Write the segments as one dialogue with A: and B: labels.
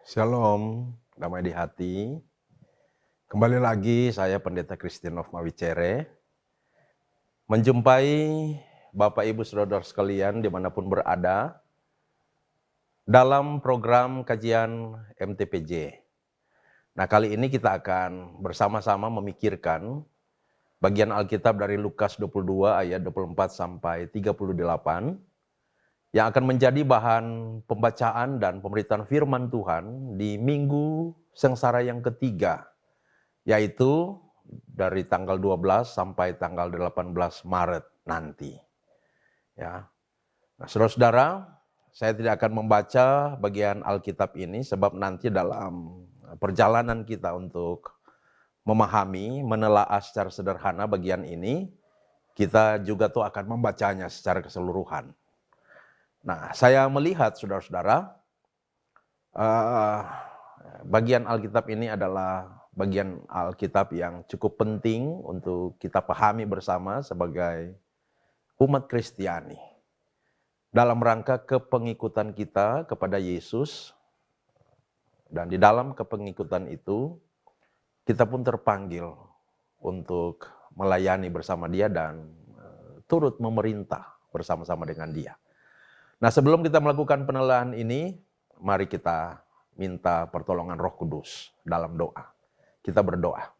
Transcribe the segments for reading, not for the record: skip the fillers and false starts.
A: Shalom, damai di hati. Kembali lagi saya Pendeta Christian of Mawicere menjumpai Bapak Ibu Saudara sekalian dimanapun berada dalam program kajian MTPJ. Nah, kali ini kita akan bersama-sama memikirkan bagian Alkitab dari Lukas 22 ayat 24 sampai 38 yang akan menjadi bahan pembacaan dan pemberitaan firman Tuhan di minggu sengsara yang ketiga, yaitu dari tanggal 12 sampai tanggal 18 Maret nanti. Ya. Nah, saudara-saudara, saya tidak akan membaca bagian Alkitab ini sebab nanti dalam perjalanan kita untuk memahami, menelaah secara sederhana bagian ini, kita juga tuh akan membacanya secara keseluruhan. Nah, saya melihat saudara-saudara, bagian Alkitab ini adalah bagian Alkitab yang cukup penting untuk kita pahami bersama sebagai umat Kristiani. Dalam rangka kepengikutan kita kepada Yesus, dan di dalam kepengikutan itu, kita pun terpanggil untuk melayani bersama Dia dan turut memerintah bersama-sama dengan Dia. Nah, sebelum kita melakukan penelaahan ini, mari kita minta pertolongan Roh Kudus dalam doa. Kita berdoa.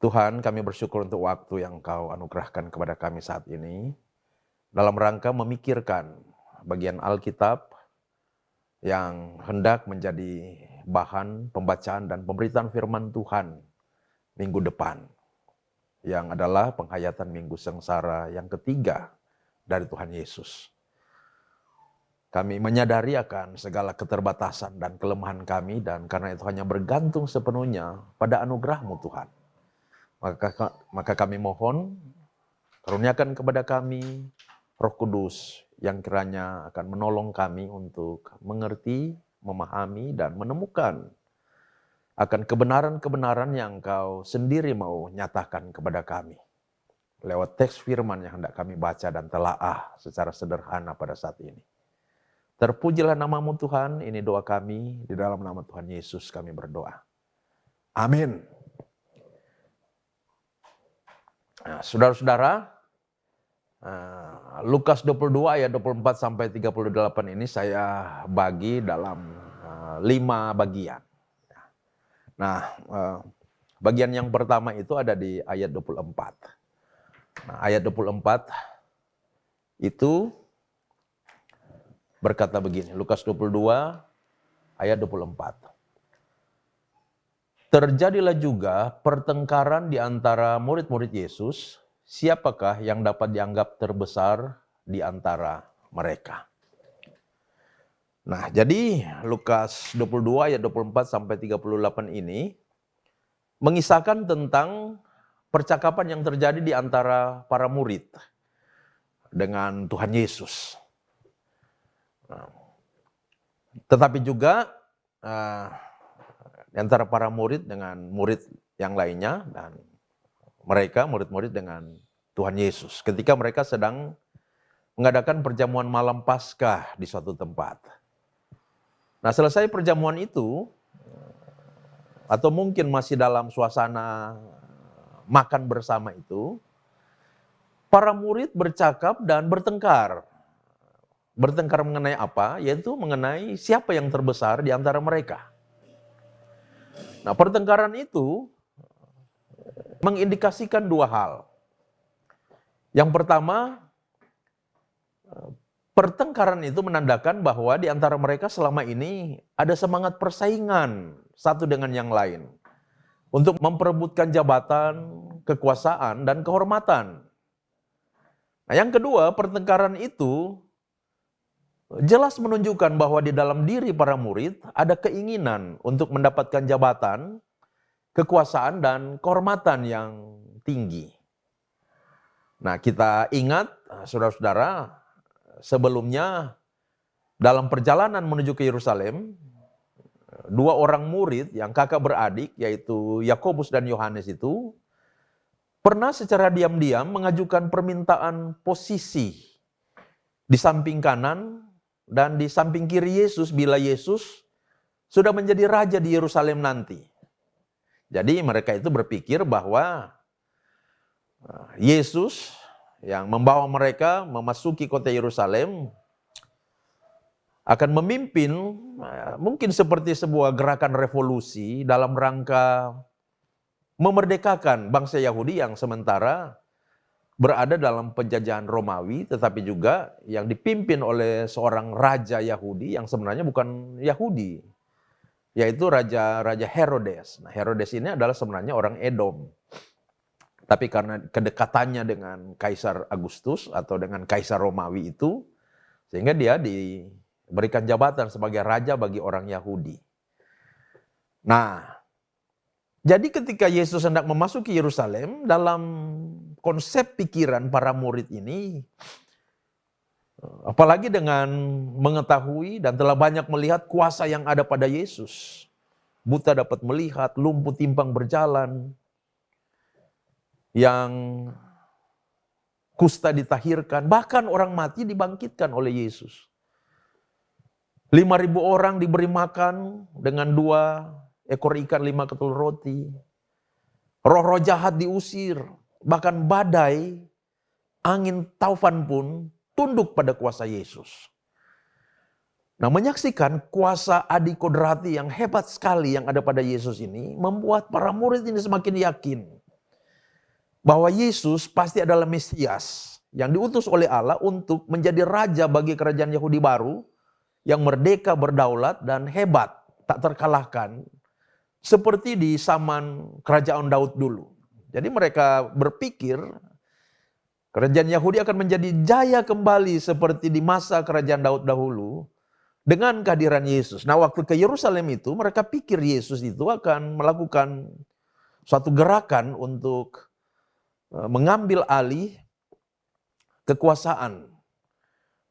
A: Tuhan, kami bersyukur untuk waktu yang Kau anugerahkan kepada kami saat ini, dalam rangka memikirkan bagian Alkitab yang hendak menjadi bahan pembacaan dan pemberitaan firman Tuhan minggu depan, yang adalah penghayatan minggu sengsara yang ketiga dari Tuhan Yesus. Kami menyadari akan segala keterbatasan dan kelemahan kami, dan karena itu hanya bergantung sepenuhnya pada anugerah-Mu Tuhan. Maka kami mohon, karuniakan kepada kami Roh Kudus yang kiranya akan menolong kami untuk mengerti, memahami, dan menemukan akan kebenaran-kebenaran yang Engkau sendiri mau nyatakan kepada kami lewat teks firman yang hendak kami baca dan telaah secara sederhana pada saat ini. Terpujilah nama-Mu Tuhan, ini doa kami, di dalam nama Tuhan Yesus kami berdoa. Amin. Nah, saudara-saudara, Lukas 22 ayat 24 sampai 38 ini saya bagi dalam 5 bagian. Nah, bagian yang pertama itu ada di ayat 24. Nah, ayat 24 itu berkata begini, Lukas 22 ayat 24. Terjadilah juga pertengkaran di antara murid-murid Yesus, siapakah yang dapat dianggap terbesar di antara mereka. Nah, jadi Lukas 22 ayat 24 sampai 38 ini mengisahkan tentang percakapan yang terjadi di antara para murid dengan Tuhan Yesus. Nah, tetapi juga di antara para murid dengan murid yang lainnya, dan mereka murid-murid dengan Tuhan Yesus ketika mereka sedang mengadakan perjamuan malam Paskah di suatu tempat. Nah, selesai perjamuan itu, atau mungkin masih dalam suasana makan bersama itu, para murid bercakap dan bertengkar. Bertengkar mengenai apa? Yaitu mengenai siapa yang terbesar di antara mereka. Nah, pertengkaran itu mengindikasikan dua hal. Yang pertama, pertengkaran itu menandakan bahwa di antara mereka selama ini ada semangat persaingan satu dengan yang lain untuk memperebutkan jabatan, kekuasaan, dan kehormatan. Nah, yang kedua, pertengkaran itu jelas menunjukkan bahwa di dalam diri para murid ada keinginan untuk mendapatkan jabatan, kekuasaan, dan kehormatan yang tinggi. Nah, kita ingat, saudara-saudara, sebelumnya dalam perjalanan menuju ke Yerusalem, dua orang murid yang kakak beradik, yaitu Yakobus dan Yohanes itu, pernah secara diam-diam mengajukan permintaan posisi di samping kanan dan di samping kiri Yesus bila Yesus sudah menjadi raja di Yerusalem nanti. Jadi mereka itu berpikir bahwa Yesus yang membawa mereka memasuki kota Yerusalem akan memimpin mungkin seperti sebuah gerakan revolusi dalam rangka memerdekakan bangsa Yahudi yang sementara berada dalam penjajahan Romawi, tetapi juga yang dipimpin oleh seorang raja Yahudi yang sebenarnya bukan Yahudi, yaitu Raja Herodes. Nah, Herodes ini adalah sebenarnya orang Edom. Tapi karena kedekatannya dengan Kaisar Agustus atau dengan Kaisar Romawi itu, sehingga dia diberikan jabatan sebagai raja bagi orang Yahudi. Nah, jadi ketika Yesus hendak memasuki Yerusalem, dalam konsep pikiran para murid ini, apalagi dengan mengetahui dan telah banyak melihat kuasa yang ada pada Yesus. Buta dapat melihat, lumpuh timpang berjalan, yang kusta ditahirkan, bahkan orang mati dibangkitkan oleh Yesus. 5.000 orang diberi makan dengan 2 ekor ikan, 5 ketul roti. Roh-roh jahat diusir, bahkan badai, angin taufan pun tunduk pada kuasa Yesus. Nah, menyaksikan kuasa adikodrati yang hebat sekali yang ada pada Yesus ini membuat para murid ini semakin yakin bahwa Yesus pasti adalah Mesias yang diutus oleh Allah untuk menjadi raja bagi kerajaan Yahudi baru yang merdeka, berdaulat, dan hebat, tak terkalahkan seperti di zaman kerajaan Daud dulu. Jadi mereka berpikir kerajaan Yahudi akan menjadi jaya kembali seperti di masa kerajaan Daud dahulu dengan kehadiran Yesus. Nah, waktu ke Yerusalem itu mereka pikir Yesus itu akan melakukan suatu gerakan untuk mengambil alih kekuasaan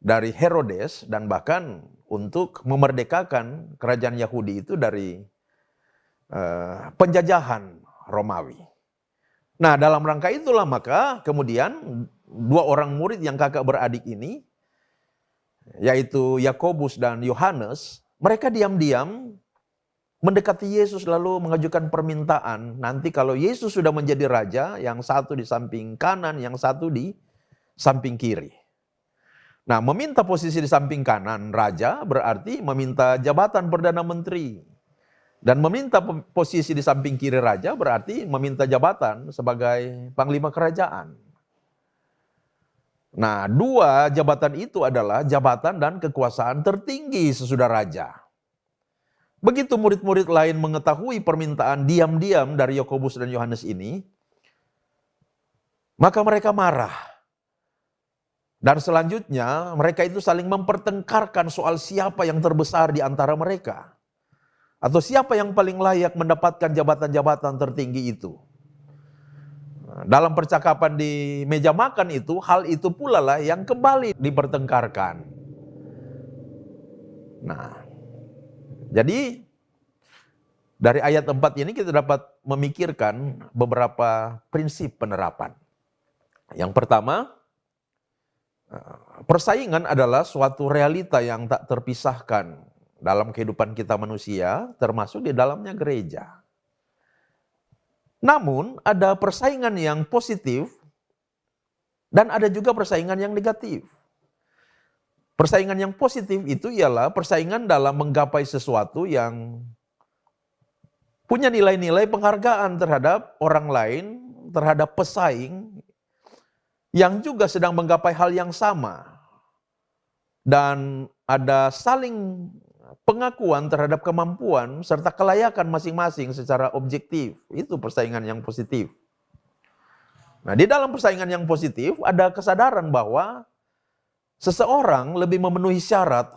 A: dari Herodes dan bahkan untuk memerdekakan kerajaan Yahudi itu dari penjajahan Romawi. Nah, dalam rangka itulah maka kemudian 2 orang murid yang kakak beradik ini, yaitu Yakobus dan Yohanes, mereka diam-diam mendekati Yesus lalu mengajukan permintaan, nanti kalau Yesus sudah menjadi raja, yang satu di samping kanan, yang satu di samping kiri. Nah, meminta posisi di samping kanan raja berarti meminta jabatan Perdana Menteri. Dan meminta posisi di samping kiri raja berarti meminta jabatan sebagai Panglima Kerajaan. Nah, 2 jabatan itu adalah jabatan dan kekuasaan tertinggi sesudah raja. Begitu murid-murid lain mengetahui permintaan diam-diam dari Yakobus dan Yohanes ini, maka mereka marah. Dan selanjutnya mereka itu saling mempertengkarkan soal siapa yang terbesar di antara mereka. Atau siapa yang paling layak mendapatkan jabatan-jabatan tertinggi itu. Dalam percakapan di meja makan itu, hal itu pula lah yang kembali dipertengkarkan. Nah, jadi dari ayat 4 ini kita dapat memikirkan beberapa prinsip penerapan. Yang pertama, persaingan adalah suatu realita yang tak terpisahkan dalam kehidupan kita manusia, termasuk di dalamnya gereja. Namun ada persaingan yang positif dan ada juga persaingan yang negatif. Persaingan yang positif itu ialah persaingan dalam menggapai sesuatu yang punya nilai-nilai penghargaan terhadap orang lain, terhadap pesaing yang juga sedang menggapai hal yang sama. Dan ada saling pengakuan terhadap kemampuan serta kelayakan masing-masing secara objektif. Itu persaingan yang positif. Nah, di dalam persaingan yang positif ada kesadaran bahwa seseorang lebih memenuhi syarat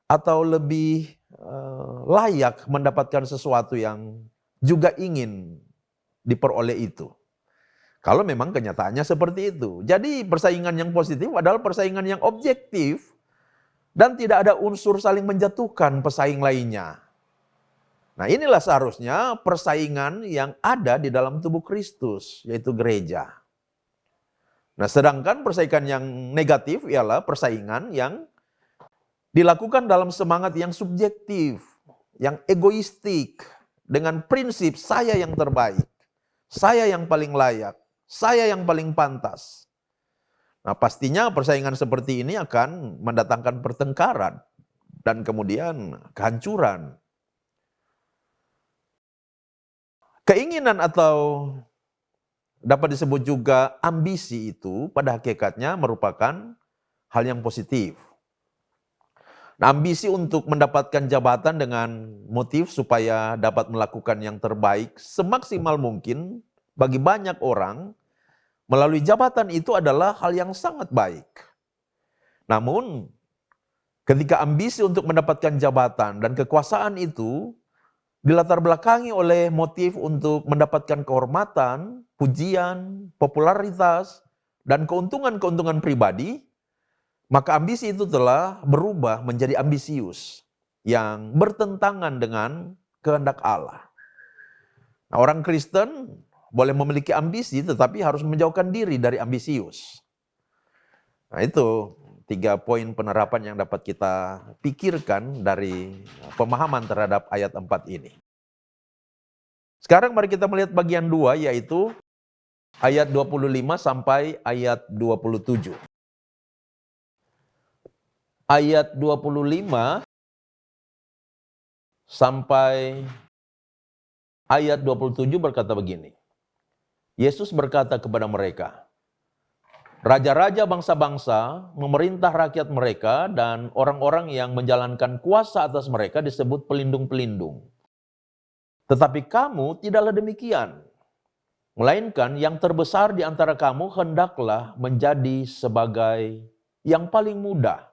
A: atau lebih layak mendapatkan sesuatu yang juga ingin diperoleh itu. Kalau memang kenyataannya seperti itu. Jadi persaingan yang positif adalah persaingan yang objektif dan tidak ada unsur saling menjatuhkan pesaing lainnya. Nah, inilah seharusnya persaingan yang ada di dalam tubuh Kristus, yaitu gereja. Nah, sedangkan persaingan yang negatif ialah persaingan yang dilakukan dalam semangat yang subjektif, yang egoistik dengan prinsip saya yang terbaik, saya yang paling layak, saya yang paling pantas. Nah, pastinya persaingan seperti ini akan mendatangkan pertengkaran dan kemudian kehancuran. Keinginan atau dapat disebut juga ambisi itu pada hakikatnya merupakan hal yang positif. Nah, ambisi untuk mendapatkan jabatan dengan motif supaya dapat melakukan yang terbaik semaksimal mungkin bagi banyak orang melalui jabatan itu adalah hal yang sangat baik. Namun, ketika ambisi untuk mendapatkan jabatan dan kekuasaan itu dilatar belakangi oleh motif untuk mendapatkan kehormatan, pujian, popularitas, dan keuntungan-keuntungan pribadi, maka ambisi itu telah berubah menjadi ambisius yang bertentangan dengan kehendak Allah. Nah, orang Kristen boleh memiliki ambisi tetapi harus menjauhkan diri dari ambisius. Nah, itu 3 poin penerapan yang dapat kita pikirkan dari pemahaman terhadap ayat 4 ini. Sekarang mari kita melihat bagian 2, yaitu ayat 25 sampai ayat 27. Ayat 25 sampai ayat 27 berkata begini. Yesus berkata kepada mereka, raja-raja bangsa-bangsa memerintah rakyat mereka dan orang-orang yang menjalankan kuasa atas mereka disebut pelindung-pelindung. Tetapi kamu tidaklah demikian. Melainkan yang terbesar di antara kamu hendaklah menjadi sebagai yang paling muda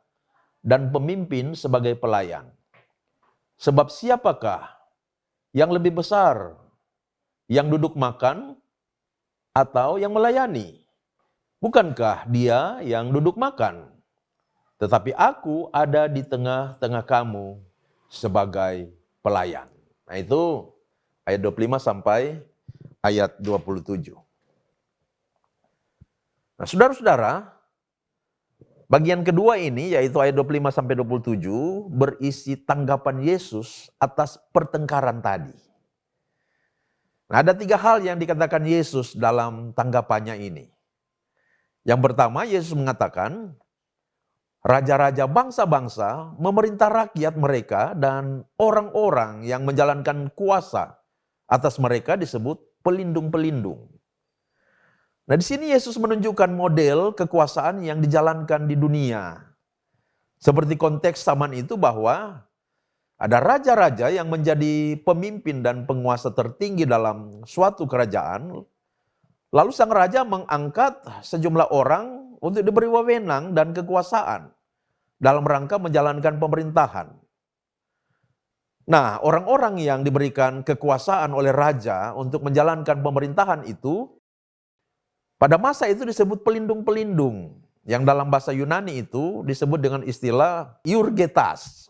A: dan pemimpin sebagai pelayan. Sebab siapakah yang lebih besar, yang duduk makan atau yang melayani? Bukankah dia yang duduk makan? Tetapi aku ada di tengah-tengah kamu sebagai pelayan. Nah, itu ayat 25 sampai ayat 27. Nah, saudara-saudara, bagian kedua ini yaitu ayat 25 sampai 27 berisi tanggapan Yesus atas pertengkaran tadi. Nah, ada 3 hal yang dikatakan Yesus dalam tanggapannya ini. Yang pertama, Yesus mengatakan, raja-raja bangsa-bangsa memerintah rakyat mereka dan orang-orang yang menjalankan kuasa atas mereka disebut pelindung-pelindung. Nah, di sini Yesus menunjukkan model kekuasaan yang dijalankan di dunia. Seperti konteks zaman itu bahwa ada raja-raja yang menjadi pemimpin dan penguasa tertinggi dalam suatu kerajaan. Lalu sang raja mengangkat sejumlah orang untuk diberi wewenang dan kekuasaan dalam rangka menjalankan pemerintahan. Nah, orang-orang yang diberikan kekuasaan oleh raja untuk menjalankan pemerintahan itu, pada masa itu disebut pelindung-pelindung, yang dalam bahasa Yunani itu disebut dengan istilah iurgetas.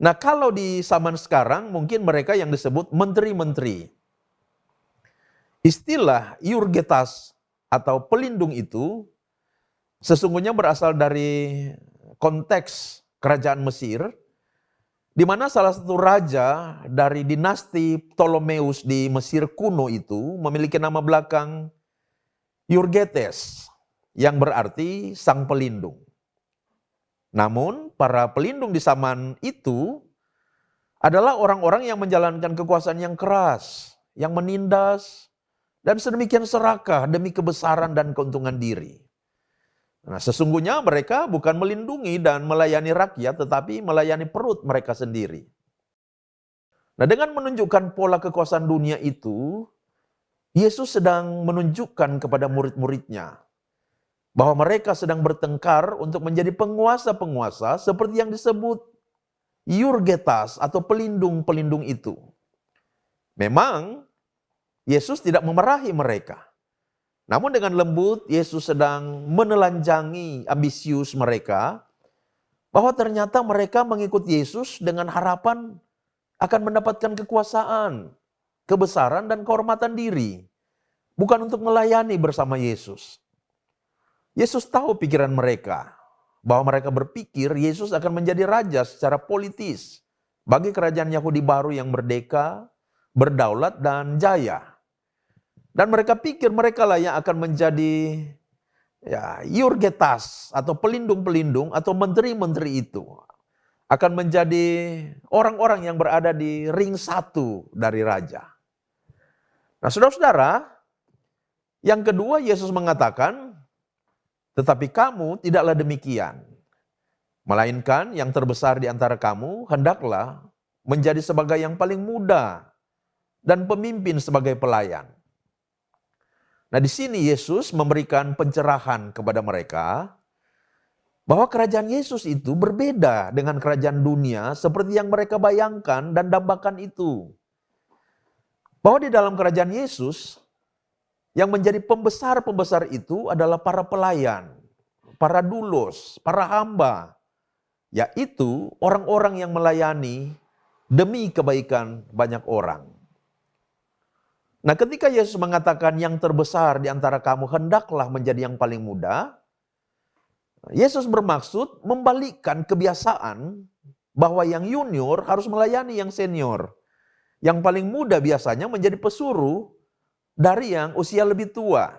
A: Nah, kalau di zaman sekarang mungkin mereka yang disebut menteri-menteri. Istilah iurgetas atau pelindung itu sesungguhnya berasal dari konteks kerajaan Mesir, di mana salah satu raja dari dinasti Ptolemeus di Mesir kuno itu memiliki nama belakang Iurgetes, yang berarti sang pelindung. Namun para pelindung di zaman itu adalah orang-orang yang menjalankan kekuasaan yang keras, yang menindas, dan sedemikian serakah demi kebesaran dan keuntungan diri. Nah, sesungguhnya mereka bukan melindungi dan melayani rakyat, tetapi melayani perut mereka sendiri. Nah, dengan menunjukkan pola kekuasaan dunia itu, Yesus sedang menunjukkan kepada murid-muridnya bahwa mereka sedang bertengkar untuk menjadi penguasa-penguasa seperti yang disebut iurgetas atau pelindung-pelindung itu. Memang Yesus tidak memarahi mereka. Namun dengan lembut Yesus sedang menelanjangi ambisius mereka bahwa ternyata mereka mengikut Yesus dengan harapan akan mendapatkan kekuasaan, kebesaran dan kehormatan diri. Bukan untuk melayani bersama Yesus. Yesus tahu pikiran mereka bahwa mereka berpikir Yesus akan menjadi raja secara politis bagi kerajaan Yahudi baru yang merdeka, berdaulat, dan jaya. Dan mereka pikir mereka lah yang akan menjadi Yurgetas atau pelindung-pelindung atau menteri-menteri itu. Akan menjadi orang-orang yang berada di ring satu dari raja. Nah, saudara-saudara, yang kedua Yesus mengatakan, tetapi kamu tidaklah demikian. Melainkan yang terbesar di antara kamu hendaklah menjadi sebagai yang paling muda dan pemimpin sebagai pelayan. Nah, di sini Yesus memberikan pencerahan kepada mereka bahwa kerajaan Yesus itu berbeda dengan kerajaan dunia seperti yang mereka bayangkan dan dambakan itu. Bahwa di dalam kerajaan Yesus yang menjadi pembesar-pembesar itu adalah para pelayan, para dulos, para hamba, yaitu orang-orang yang melayani demi kebaikan banyak orang. Nah, ketika Yesus mengatakan yang terbesar di antara kamu hendaklah menjadi yang paling muda, Yesus bermaksud membalikkan kebiasaan bahwa yang junior harus melayani yang senior. Yang paling muda biasanya menjadi pesuruh dari yang usia lebih tua.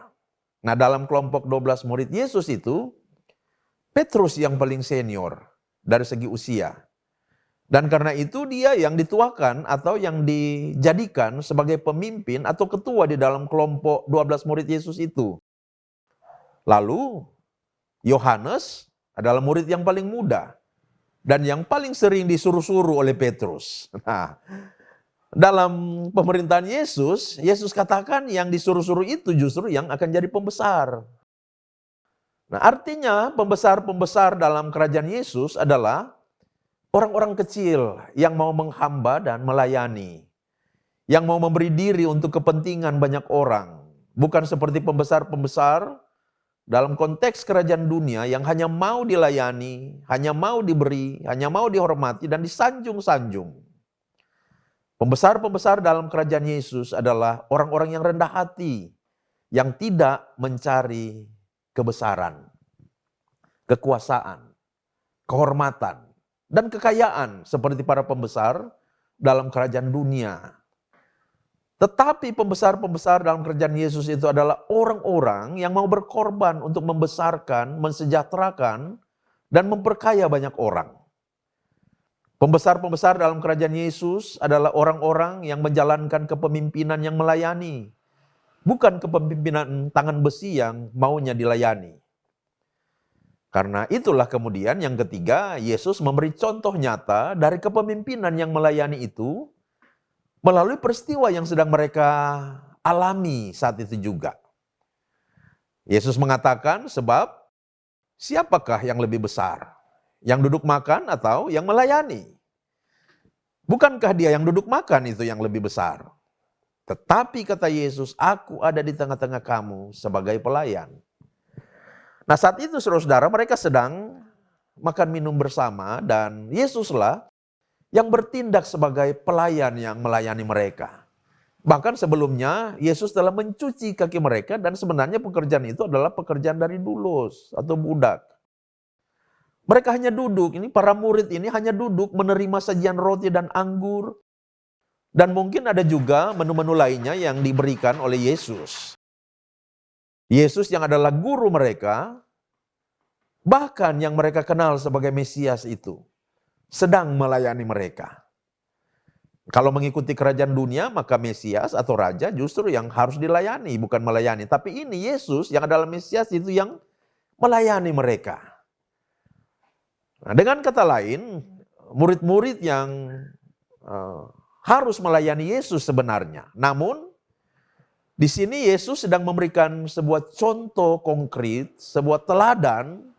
A: Nah, dalam kelompok 12 murid Yesus itu, Petrus yang paling senior dari segi usia. Dan karena itu dia yang dituakan atau yang dijadikan sebagai pemimpin atau ketua di dalam kelompok 12 murid Yesus itu. Lalu Yohanes adalah murid yang paling muda dan yang paling sering disuruh-suruh oleh Petrus. Nah, dalam pemerintahan Yesus, Yesus katakan yang disuruh-suruh itu justru yang akan jadi pembesar. Nah, artinya pembesar-pembesar dalam kerajaan Yesus adalah orang-orang kecil yang mau menghamba dan melayani. Yang mau memberi diri untuk kepentingan banyak orang. Bukan seperti pembesar-pembesar dalam konteks kerajaan dunia yang hanya mau dilayani, hanya mau diberi, hanya mau dihormati dan disanjung-sanjung. Pembesar-pembesar dalam kerajaan Yesus adalah orang-orang yang rendah hati, yang tidak mencari kebesaran, kekuasaan, kehormatan, dan kekayaan seperti para pembesar dalam kerajaan dunia. Tetapi pembesar-pembesar dalam kerajaan Yesus itu adalah orang-orang yang mau berkorban untuk membesarkan, mensejahterakan, dan memperkaya banyak orang. Pembesar-pembesar dalam kerajaan Yesus adalah orang-orang yang menjalankan kepemimpinan yang melayani. Bukan kepemimpinan tangan besi yang maunya dilayani. Karena itulah kemudian yang ketiga, Yesus memberi contoh nyata dari kepemimpinan yang melayani itu melalui peristiwa yang sedang mereka alami saat itu juga. Yesus mengatakan sebab siapakah yang lebih besar? Yang duduk makan atau yang melayani? Bukankah dia yang duduk makan itu yang lebih besar? Tetapi kata Yesus, aku ada di tengah-tengah kamu sebagai pelayan. Nah, saat itu saudara-saudara mereka sedang makan minum bersama dan Yesuslah yang bertindak sebagai pelayan yang melayani mereka. Bahkan sebelumnya Yesus telah mencuci kaki mereka dan sebenarnya pekerjaan itu adalah pekerjaan dari dulos atau budak. Mereka hanya duduk, ini para murid ini hanya duduk menerima sajian roti dan anggur. Dan mungkin ada juga menu-menu lainnya yang diberikan oleh Yesus. Yesus yang adalah guru mereka, bahkan yang mereka kenal sebagai Mesias itu, sedang melayani mereka. Kalau mengikuti kerajaan dunia, maka Mesias atau Raja justru yang harus dilayani, bukan melayani. Tapi ini Yesus yang adalah Mesias itu yang melayani mereka. Nah, dengan kata lain, murid-murid yang harus melayani Yesus sebenarnya. Namun, di sini Yesus sedang memberikan sebuah contoh konkret, sebuah teladan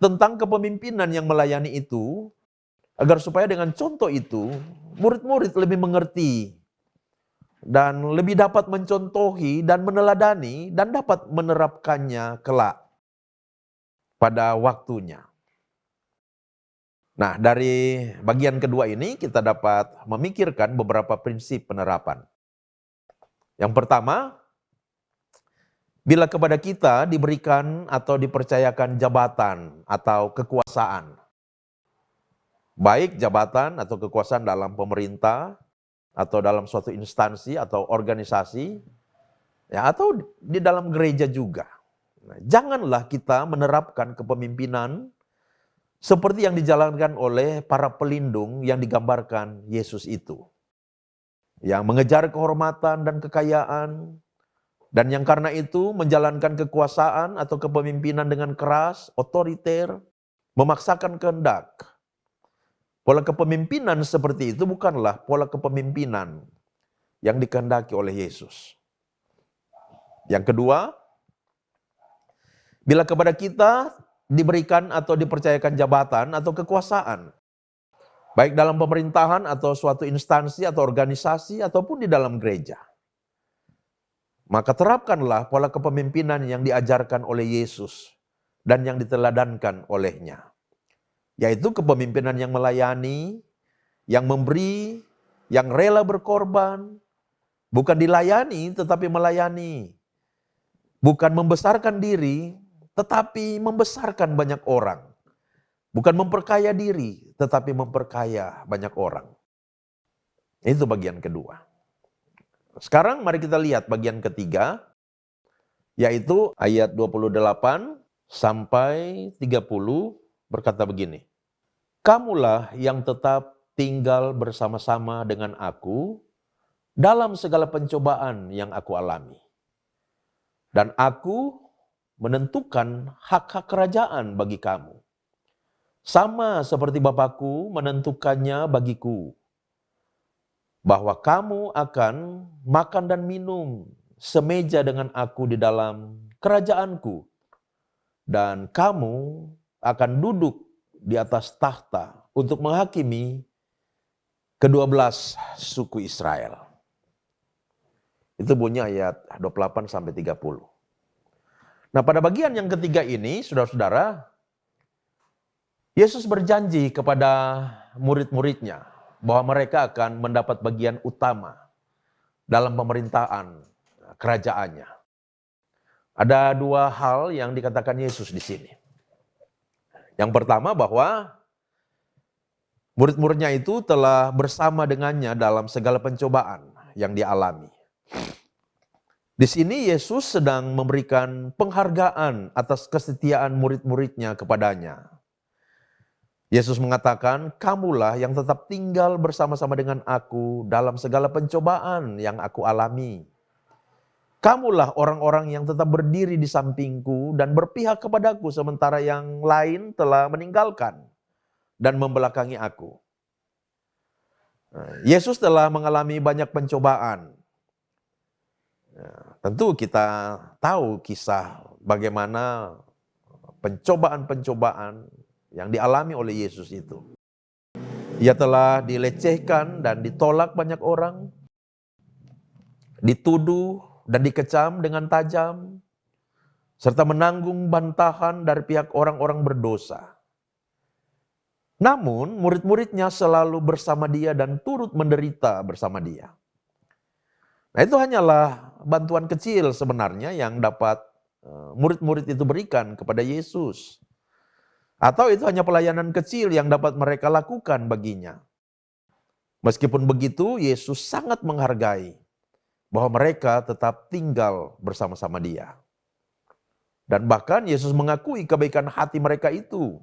A: tentang kepemimpinan yang melayani itu, agar supaya dengan contoh itu, murid-murid lebih mengerti dan lebih dapat mencontohi dan meneladani dan dapat menerapkannya kelak pada waktunya. Nah, dari bagian kedua ini kita dapat memikirkan beberapa prinsip penerapan. Yang pertama, bila kepada kita diberikan atau dipercayakan jabatan atau kekuasaan, baik jabatan atau kekuasaan dalam pemerintah, atau dalam suatu instansi atau organisasi, ya, atau di dalam gereja juga. Nah, janganlah kita menerapkan kepemimpinan seperti yang dijalankan oleh para pelindung yang digambarkan Yesus itu. Yang mengejar kehormatan dan kekayaan, dan yang karena itu menjalankan kekuasaan atau kepemimpinan dengan keras, otoriter, memaksakan kehendak. Pola kepemimpinan seperti itu bukanlah pola kepemimpinan yang dikehendaki oleh Yesus. Yang kedua, bila kepada kita diberikan atau dipercayakan jabatan atau kekuasaan, baik dalam pemerintahan atau suatu instansi atau organisasi ataupun di dalam gereja, maka terapkanlah pola kepemimpinan yang diajarkan oleh Yesus dan yang diteladankan olehnya. Yaitu kepemimpinan yang melayani, yang memberi, yang rela berkorban, bukan dilayani tetapi melayani. Bukan membesarkan diri tetapi membesarkan banyak orang. Bukan memperkaya diri tetapi memperkaya banyak orang. Itu bagian kedua. Sekarang mari kita lihat bagian ketiga, yaitu ayat 28 sampai 30 berkata begini. Kamulah yang tetap tinggal bersama-sama dengan aku dalam segala pencobaan yang aku alami. Dan aku menentukan hak-hak kerajaan bagi kamu. Sama seperti Bapakku menentukannya bagiku. Bahwa kamu akan makan dan minum semeja dengan aku di dalam kerajaanku. Dan kamu akan duduk di atas tahta untuk menghakimi ke-12 suku Israel. Itu bunyi ayat 28 sampai 30. Nah, pada bagian yang ketiga ini, saudara-saudara, Yesus berjanji kepada murid-muridnya bahwa mereka akan mendapat bagian utama dalam pemerintahan kerajaannya. Ada dua hal yang dikatakan Yesus di sini. Yang pertama bahwa murid-muridnya itu telah bersama dengannya dalam segala pencobaan yang dialami. Di sini Yesus sedang memberikan penghargaan atas kesetiaan murid-muridnya kepadanya. Yesus mengatakan, kamulah yang tetap tinggal bersama-sama dengan aku dalam segala pencobaan yang aku alami. Kamulah orang-orang yang tetap berdiri di sampingku dan berpihak kepadaku sementara yang lain telah meninggalkan dan membelakangi aku. Yesus telah mengalami banyak pencobaan. Tentu kita tahu kisah bagaimana pencobaan-pencobaan yang dialami oleh Yesus itu. Ia telah dilecehkan dan ditolak banyak orang, dituduh dan dikecam dengan tajam, serta menanggung bantahan dari pihak orang-orang berdosa. Namun murid-muridnya selalu bersama dia dan turut menderita bersama dia. Nah, itu hanyalah bantuan kecil sebenarnya yang dapat murid-murid itu berikan kepada Yesus. Atau itu hanya pelayanan kecil yang dapat mereka lakukan baginya. Meskipun begitu, Yesus sangat menghargai bahwa mereka tetap tinggal bersama-sama dia. Dan bahkan Yesus mengakui kebaikan hati mereka itu.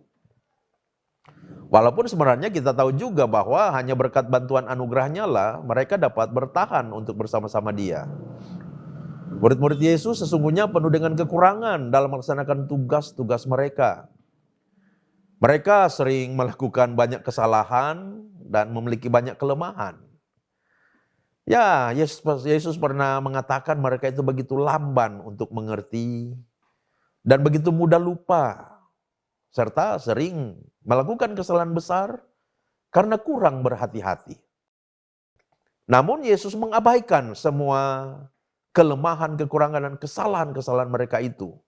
A: Walaupun sebenarnya kita tahu juga bahwa hanya berkat bantuan anugerahnya lah mereka dapat bertahan untuk bersama-sama dia. Murid-murid Yesus sesungguhnya penuh dengan kekurangan dalam melaksanakan tugas-tugas mereka. Mereka sering melakukan banyak kesalahan dan memiliki banyak kelemahan. Ya, Yesus pernah mengatakan mereka itu begitu lamban untuk mengerti dan begitu mudah lupa, serta sering melakukan kesalahan besar karena kurang berhati-hati. Namun Yesus mengabaikan semua kelemahan, kekurangan, dan kesalahan-kesalahan mereka itu.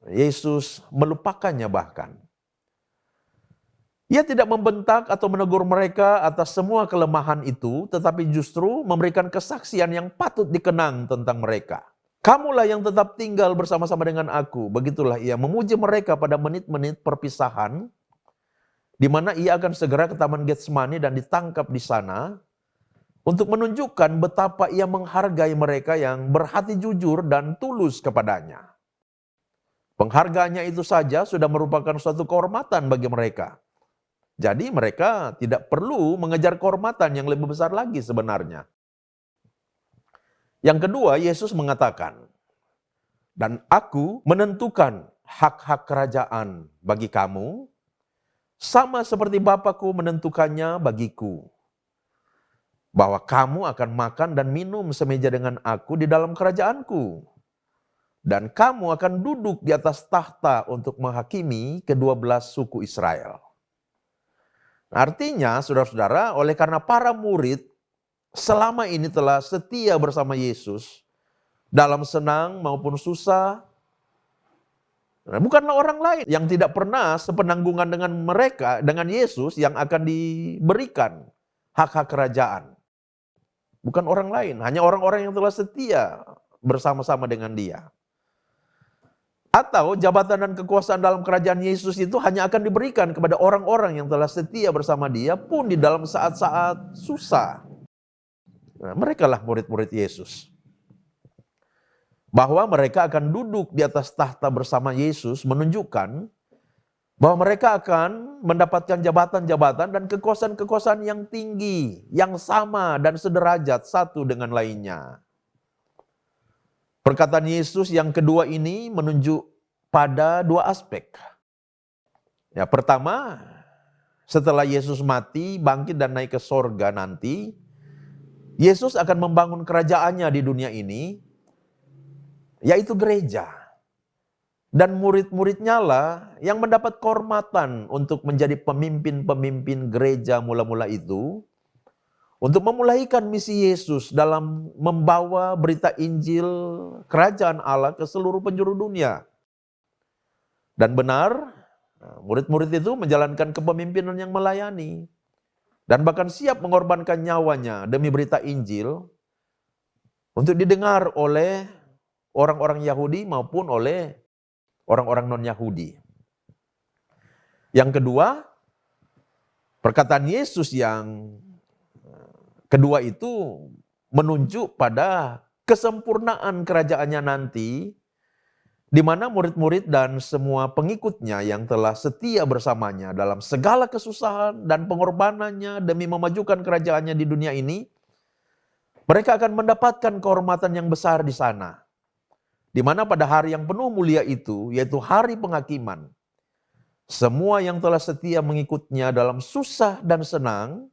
A: Yesus melupakannya bahkan. Ia tidak membentak atau menegur mereka atas semua kelemahan itu, tetapi justru memberikan kesaksian yang patut dikenang tentang mereka. Kamulah yang tetap tinggal bersama-sama dengan aku. Begitulah ia memuji mereka pada menit-menit perpisahan di mana ia akan segera ke Taman Getsemani dan ditangkap di sana untuk menunjukkan betapa ia menghargai mereka yang berhati jujur dan tulus kepadanya. Penghargaannya itu saja sudah merupakan suatu kehormatan bagi mereka. Jadi mereka tidak perlu mengejar kehormatan yang lebih besar lagi sebenarnya. Yang kedua, Yesus mengatakan, "Dan aku menentukan hak-hak kerajaan bagi kamu, sama seperti Bapakku menentukannya bagiku. Bahwa kamu akan makan dan minum semeja dengan aku di dalam kerajaanku. Dan kamu akan duduk di atas tahta untuk menghakimi ke-12 suku Israel." Artinya, saudara-saudara, oleh karena para murid selama ini telah setia bersama Yesus, dalam senang maupun susah, bukanlah orang lain yang tidak pernah sepenanggungan dengan mereka, dengan Yesus yang akan diberikan hak-hak kerajaan. Bukan orang lain, hanya orang-orang yang telah setia bersama-sama dengan dia. Atau jabatan dan kekuasaan dalam kerajaan Yesus itu hanya akan diberikan kepada orang-orang yang telah setia bersama dia pun di dalam saat-saat susah. Nah, mereka lah murid-murid Yesus. Bahwa mereka akan duduk di atas tahta bersama Yesus menunjukkan bahwa mereka akan mendapatkan jabatan-jabatan dan kekuasaan-kekuasaan yang tinggi, yang sama dan sederajat satu dengan lainnya. Perkataan Yesus yang kedua ini menunjuk pada dua aspek. Ya, pertama, setelah Yesus mati, bangkit dan naik ke sorga nanti, Yesus akan membangun kerajaannya di dunia ini, yaitu gereja. Dan murid-muridnya lah yang mendapat kehormatan untuk menjadi pemimpin-pemimpin gereja mula-mula itu, untuk memulaikan misi Yesus dalam membawa berita Injil kerajaan Allah ke seluruh penjuru dunia. Dan benar, murid-murid itu menjalankan kepemimpinan yang melayani. Dan bahkan siap mengorbankan nyawanya demi berita Injil untuk didengar oleh orang-orang Yahudi maupun oleh orang-orang non-Yahudi. Yang kedua, perkataan Yesus yang kedua itu menunjuk pada kesempurnaan kerajaannya nanti, di mana murid-murid dan semua pengikutnya yang telah setia bersamanya dalam segala kesusahan dan pengorbanannya demi memajukan kerajaannya di dunia ini, mereka akan mendapatkan kehormatan yang besar di sana. Di mana pada hari yang penuh mulia itu, yaitu hari penghakiman, semua yang telah setia mengikutnya dalam susah dan senang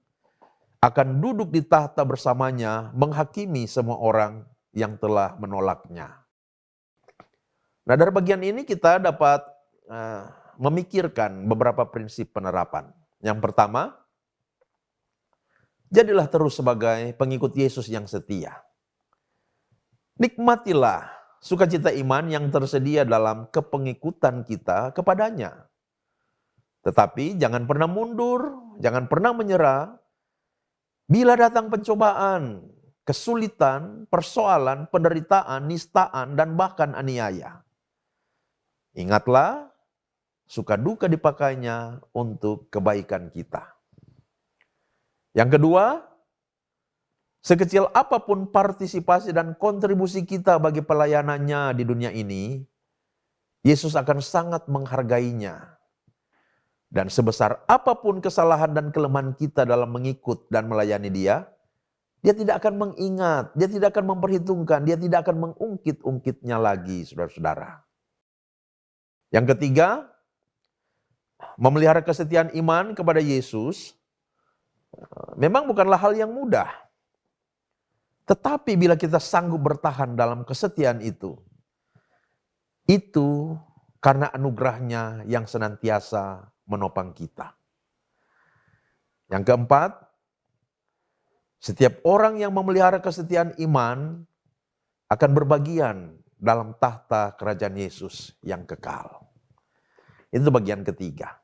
A: akan duduk di tahta bersamanya menghakimi semua orang yang telah menolaknya. Nah, dari bagian ini kita dapat memikirkan beberapa prinsip penerapan. Yang pertama, jadilah terus sebagai pengikut Yesus yang setia. Nikmatilah sukacita iman yang tersedia dalam kepengikutan kita kepadanya. Tetapi jangan pernah mundur, jangan pernah menyerah. Bila datang pencobaan, kesulitan, persoalan, penderitaan, nistaan, dan bahkan aniaya, ingatlah, suka duka dipakainya untuk kebaikan kita. Yang kedua, sekecil apapun partisipasi dan kontribusi kita bagi pelayanannya di dunia ini, Yesus akan sangat menghargainya. Dan sebesar apapun kesalahan dan kelemahan kita dalam mengikut dan melayani dia, dia tidak akan mengingat, dia tidak akan memperhitungkan, dia tidak akan mengungkit-ungkitnya lagi, saudara-saudara. Yang ketiga, memelihara kesetiaan iman kepada Yesus memang bukanlah hal yang mudah. Tetapi bila kita sanggup bertahan dalam kesetiaan itu karena anugerahnya yang senantiasa menopang kita. Yang keempat, setiap orang yang memelihara kesetiaan iman akan berbagian dalam tahta kerajaan Yesus yang kekal. Itu bagian ketiga.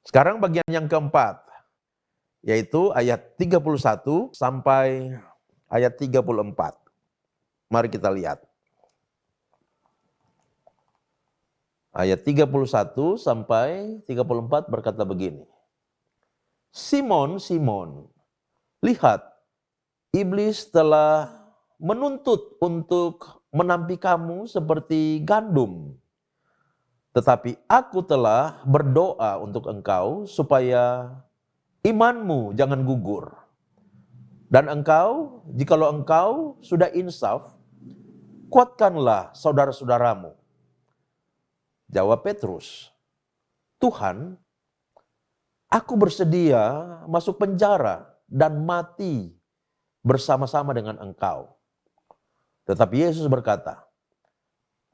A: Sekarang bagian yang keempat, yaitu ayat 31 sampai ayat 34. Mari kita lihat. Ayat 31 sampai 34 berkata begini. Simon, Simon, lihat, iblis telah menuntut untuk menampi kamu seperti gandum. Tetapi aku telah berdoa untuk engkau supaya imanmu jangan gugur. Dan engkau, jikalau engkau sudah insaf, kuatkanlah saudara-saudaramu. Jawab Petrus, Tuhan, aku bersedia masuk penjara dan mati bersama-sama dengan engkau. Tetapi Yesus berkata,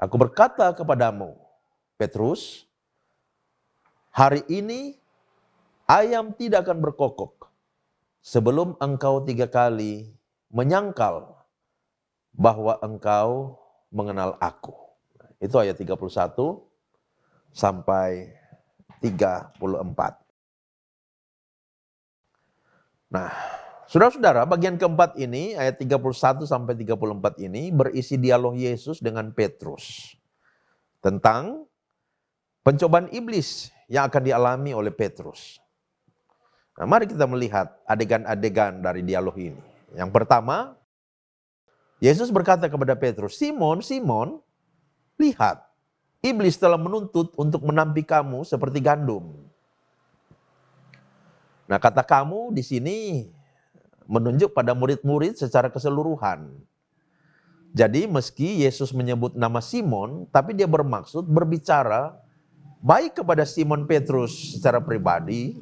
A: aku berkata kepadamu, Petrus, hari ini ayam tidak akan berkokok sebelum engkau 3 kali menyangkal bahwa engkau mengenal aku. Itu ayat 31 sampai 34. Nah, saudara-saudara, bagian keempat ini, ayat 31 sampai 34 ini berisi dialog Yesus dengan Petrus tentang pencobaan iblis yang akan dialami oleh Petrus. Nah, mari kita melihat adegan-adegan dari dialog ini. Yang pertama, Yesus berkata kepada Petrus, Simon, Simon, lihat, iblis telah menuntut untuk menampi kamu seperti gandum. Nah, kata kamu di sini menunjuk pada murid-murid secara keseluruhan. Jadi meski Yesus menyebut nama Simon, tapi dia bermaksud berbicara baik kepada Simon Petrus secara pribadi,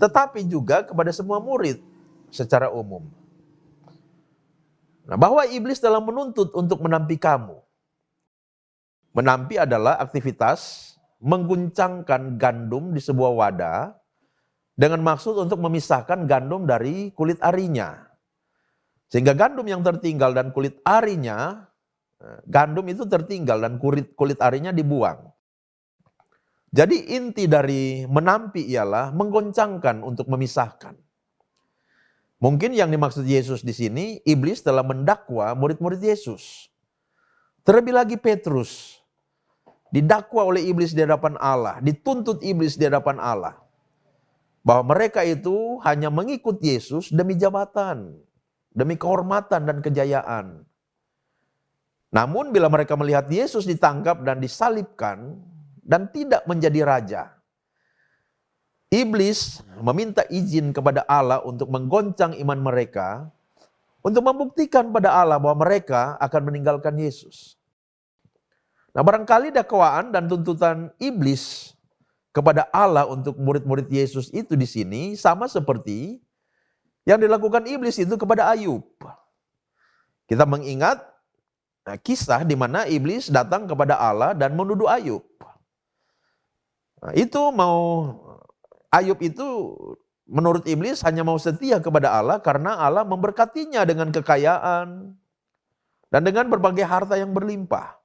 A: tetapi juga kepada semua murid secara umum. Nah, bahwa iblis telah menuntut untuk menampi kamu. Menampi adalah aktivitas mengguncangkan gandum di sebuah wadah dengan maksud untuk memisahkan gandum dari kulit arinya. Sehingga gandum yang tertinggal dan kulit arinya, gandum itu tertinggal dan kulit arinya dibuang. Jadi inti dari menampi ialah menggoncangkan untuk memisahkan. Mungkin yang dimaksud Yesus di sini, iblis telah mendakwa murid-murid Yesus. Terlebih lagi Petrus, didakwa oleh iblis di hadapan Allah, dituntut iblis di hadapan Allah. Bahwa mereka itu hanya mengikut Yesus demi jabatan, demi kehormatan dan kejayaan. Namun bila mereka melihat Yesus ditangkap dan disalibkan dan tidak menjadi raja, iblis meminta izin kepada Allah untuk menggoncang iman mereka, untuk membuktikan pada Allah bahwa mereka akan meninggalkan Yesus. Nah, barangkali dakwaan dan tuntutan iblis kepada Allah untuk murid-murid Yesus itu di sini sama seperti yang dilakukan iblis itu kepada Ayub. Kita mengingat kisah di mana iblis datang kepada Allah dan menuduh Ayub. Nah, Ayub itu menurut iblis hanya mau setia kepada Allah karena Allah memberkatinya dengan kekayaan dan dengan berbagai harta yang berlimpah.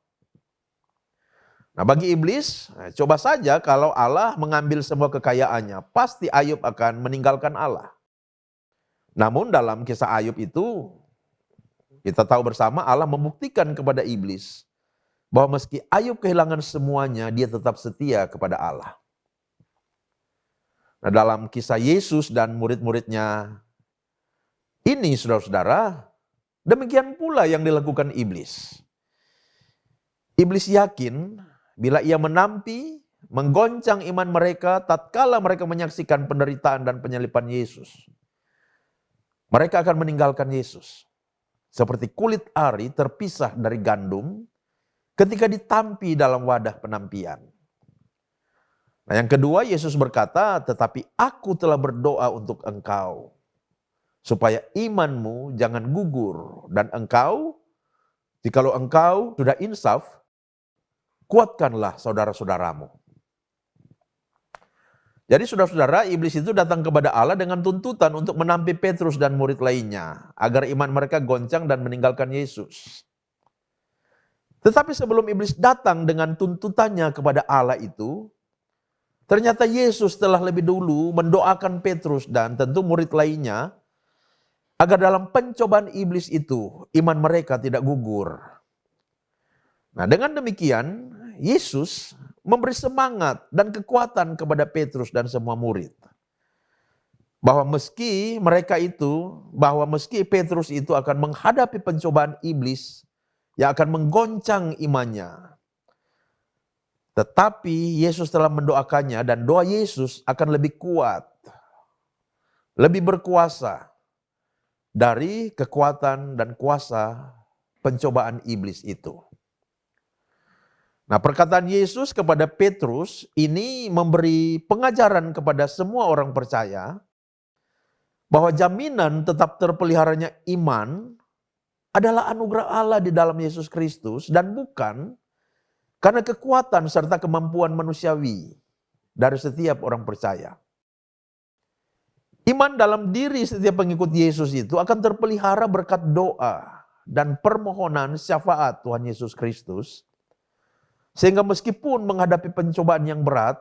A: Nah, bagi iblis, coba saja kalau Allah mengambil semua kekayaannya, pasti Ayub akan meninggalkan Allah. Namun dalam kisah Ayub itu, kita tahu bersama Allah membuktikan kepada iblis bahwa meski Ayub kehilangan semuanya, dia tetap setia kepada Allah. Nah, dalam kisah Yesus dan murid-muridnya ini, saudara-saudara, demikian pula yang dilakukan iblis. Iblis yakin bila ia menampi, menggoncang iman mereka tatkala mereka menyaksikan penderitaan dan penyaliban Yesus, mereka akan meninggalkan Yesus. Seperti kulit ari terpisah dari gandum ketika ditampi dalam wadah penampian. Nah, yang kedua, Yesus berkata, tetapi aku telah berdoa untuk engkau, supaya imanmu jangan gugur. Dan engkau, jikalau engkau sudah insaf, kuatkanlah saudara-saudaramu. Jadi saudara-saudara, iblis itu datang kepada Allah dengan tuntutan untuk menampi Petrus dan murid lainnya, agar iman mereka goncang dan meninggalkan Yesus. Tetapi sebelum iblis datang dengan tuntutannya kepada Allah itu, ternyata Yesus telah lebih dulu mendoakan Petrus dan tentu murid lainnya, agar dalam pencobaan iblis itu, iman mereka tidak gugur. Nah, dengan demikian, Yesus memberi semangat dan kekuatan kepada Petrus dan semua murid. Bahwa meski Petrus itu akan menghadapi pencobaan iblis yang akan menggoncang imannya. Tetapi Yesus telah mendoakannya dan doa Yesus akan lebih kuat, lebih berkuasa dari kekuatan dan kuasa pencobaan iblis itu. Nah, perkataan Yesus kepada Petrus ini memberi pengajaran kepada semua orang percaya bahwa jaminan tetap terpeliharanya iman adalah anugerah Allah di dalam Yesus Kristus dan bukan karena kekuatan serta kemampuan manusiawi dari setiap orang percaya. Iman dalam diri setiap pengikut Yesus itu akan terpelihara berkat doa dan permohonan syafaat Tuhan Yesus Kristus. Sehingga meskipun menghadapi pencobaan yang berat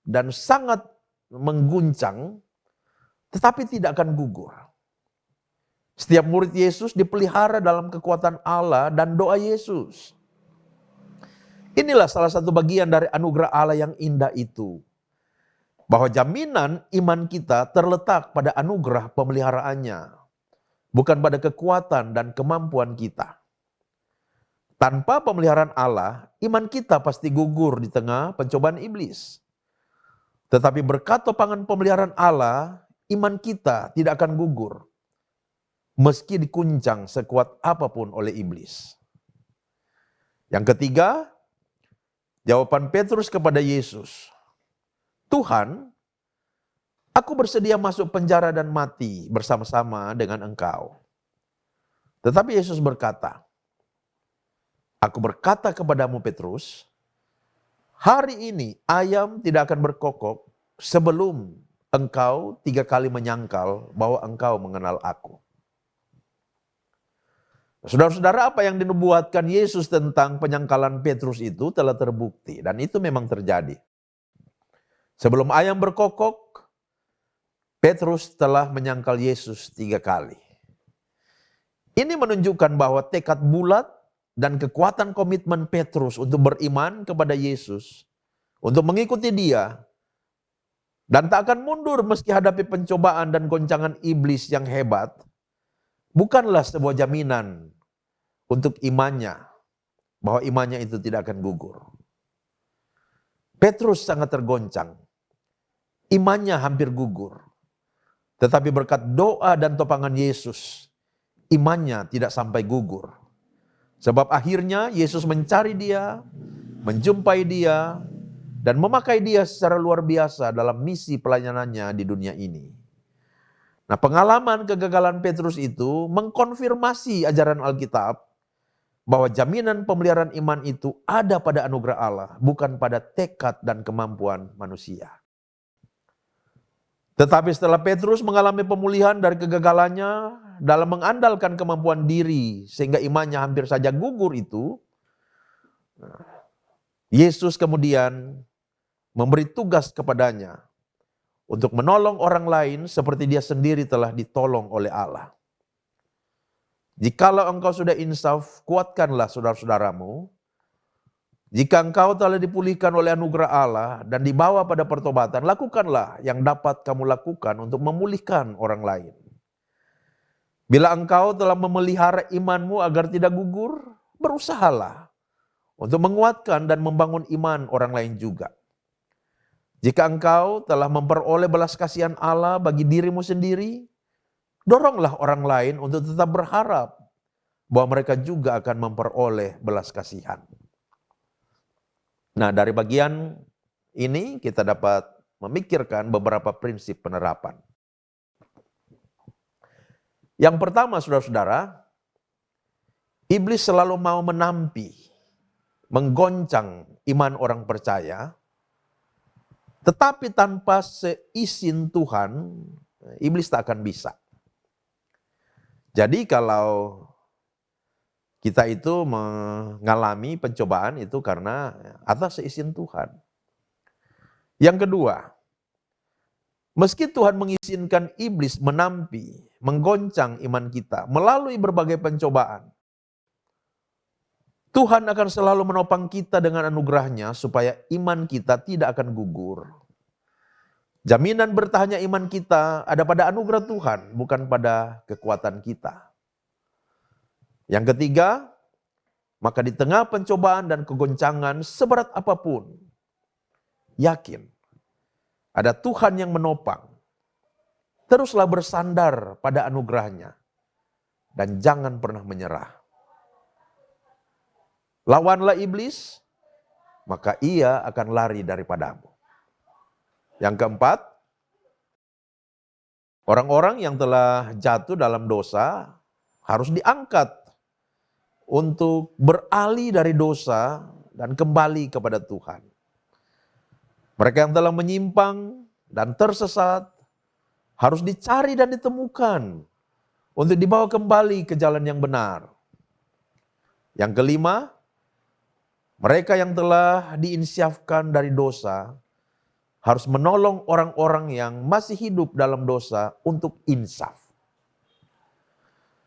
A: dan sangat mengguncang, tetapi tidak akan gugur. Setiap murid Yesus dipelihara dalam kekuatan Allah dan doa Yesus. Inilah salah satu bagian dari anugerah Allah yang indah itu. Bahwa jaminan iman kita terletak pada anugerah pemeliharaannya. Bukan pada kekuatan dan kemampuan kita. Tanpa pemeliharaan Allah, iman kita pasti gugur di tengah pencobaan iblis. Tetapi berkat topangan pemeliharaan Allah, iman kita tidak akan gugur. Meski dikuncang sekuat apapun oleh iblis. Yang ketiga, jawaban Petrus kepada Yesus. Tuhan, aku bersedia masuk penjara dan mati bersama-sama dengan Engkau. Tetapi Yesus berkata, aku berkata kepadamu Petrus, hari ini ayam tidak akan berkokok sebelum engkau 3 kali menyangkal bahwa engkau mengenal aku. Saudara-saudara, apa yang dinubuatkan Yesus tentang penyangkalan Petrus itu telah terbukti dan itu memang terjadi. Sebelum ayam berkokok, Petrus telah menyangkal Yesus 3 kali. Ini menunjukkan bahwa tekad bulat dan kekuatan komitmen Petrus untuk beriman kepada Yesus, untuk mengikuti Dia, dan tak akan mundur meski hadapi pencobaan dan goncangan iblis yang hebat, bukanlah sebuah jaminan untuk imannya, bahwa imannya itu tidak akan gugur. Petrus sangat tergoncang, imannya hampir gugur, tetapi berkat doa dan topangan Yesus, imannya tidak sampai gugur. Sebab akhirnya Yesus mencari dia, menjumpai dia, dan memakai dia secara luar biasa dalam misi pelayanannya di dunia ini. Nah, pengalaman kegagalan Petrus itu mengkonfirmasi ajaran Alkitab bahwa jaminan pemeliharaan iman itu ada pada anugerah Allah, bukan pada tekad dan kemampuan manusia. Tetapi setelah Petrus mengalami pemulihan dari kegagalannya dalam mengandalkan kemampuan diri sehingga imannya hampir saja gugur itu, Yesus kemudian memberi tugas kepadanya untuk menolong orang lain seperti dia sendiri telah ditolong oleh Allah. Jikalau engkau sudah insaf, kuatkanlah saudara-saudaramu. Jika engkau telah dipulihkan oleh anugerah Allah dan dibawa pada pertobatan, lakukanlah yang dapat kamu lakukan untuk memulihkan orang lain. Bila engkau telah memelihara imanmu agar tidak gugur, berusahalah untuk menguatkan dan membangun iman orang lain juga. Jika engkau telah memperoleh belas kasihan Allah bagi dirimu sendiri, doronglah orang lain untuk tetap berharap bahwa mereka juga akan memperoleh belas kasihan. Nah, dari bagian ini kita dapat memikirkan beberapa prinsip penerapan. Yang pertama, saudara-saudara, iblis selalu mau menampi, menggoncang iman orang percaya, tetapi tanpa seizin Tuhan, iblis tak akan bisa. Jadi kalau kita itu mengalami pencobaan itu karena atas seizin Tuhan. Yang kedua, meski Tuhan mengizinkan iblis menampi, menggoncang iman kita melalui berbagai pencobaan, Tuhan akan selalu menopang kita dengan anugerahnya supaya iman kita tidak akan gugur. Jaminan bertahannya iman kita ada pada anugerah Tuhan, bukan pada kekuatan kita. Yang ketiga, maka di tengah pencobaan dan kegoncangan seberat apapun, yakin ada Tuhan yang menopang. Teruslah bersandar pada anugerahnya dan jangan pernah menyerah. Lawanlah iblis, maka ia akan lari daripadamu. Yang keempat, orang-orang yang telah jatuh dalam dosa harus diangkat untuk beralih dari dosa dan kembali kepada Tuhan. Mereka yang telah menyimpang dan tersesat harus dicari dan ditemukan untuk dibawa kembali ke jalan yang benar. Yang kelima, mereka yang telah diinsyafkan dari dosa harus menolong orang-orang yang masih hidup dalam dosa untuk insaf.